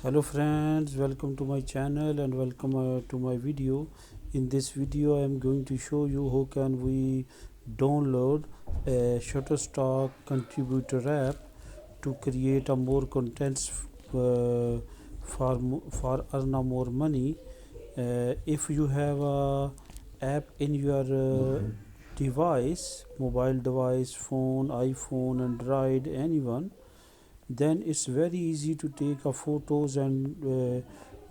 Hello friends, welcome to my channel and welcome to my video. In this video I am going to show you how can we download a shutterstock contributor app to create a more contents for earn a more money. If you have a app in your device, mobile device, phone, iPhone, Android, anyone, then it's very easy to take a photos and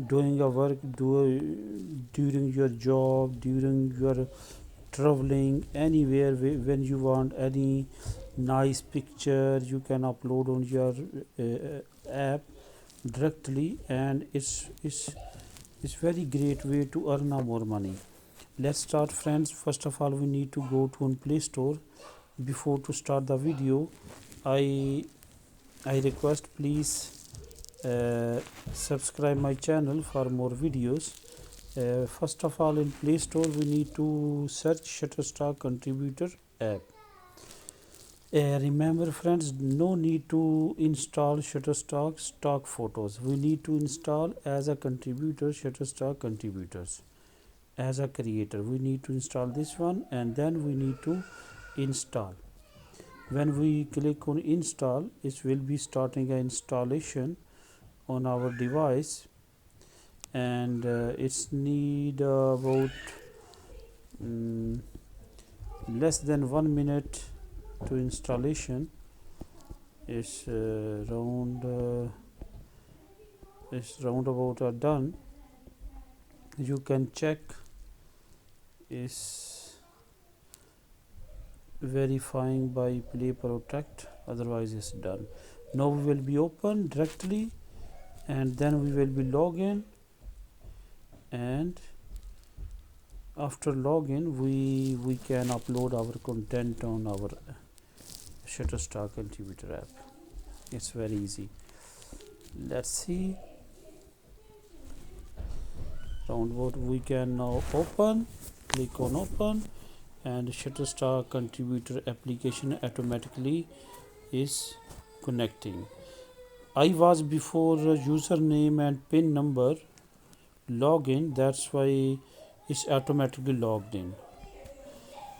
doing a work during your job, during your traveling anywhere. When you want any nice picture, you can upload on your app directly, and it's very great way to earn a more money. Let's start friends. First of all, we need to go to on Play Store. Before to start the video, i I request please subscribe my channel for more videos. First of all, in Play Store we need to search Shutterstock contributor app. Remember friends, no need to install Shutterstock stock photos. We need to install as a contributor Shutterstock contributors. As a creator we need to install this one, and then we need to install. When we click on install, it will be starting an installation on our device, and it's need about less than 1 minute to installation. It's round about done. You can check is verifying by play protect, otherwise it's done. Now we will be open directly, and then we will be login, and after login we can upload our content on our Shutterstock contributor app. It's very easy. Let's see. Roundabout we can now open. Click on open, and Shutterstock contributor application automatically is connecting. I was before username and pin number login, that's why it's automatically logged in.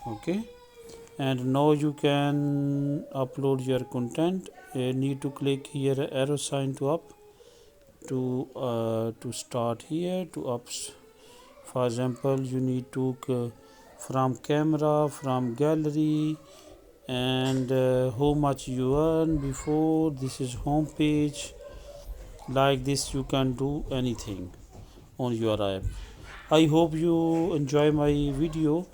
Okay, and now you can upload your content. You need to click here arrow sign to up to start here to ups. For example, you need to from camera, from gallery, and how much you earn before. This is home page. Like this you can do anything on your app. I hope you enjoy my video.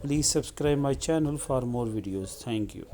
Please subscribe my channel for more videos. Thank you.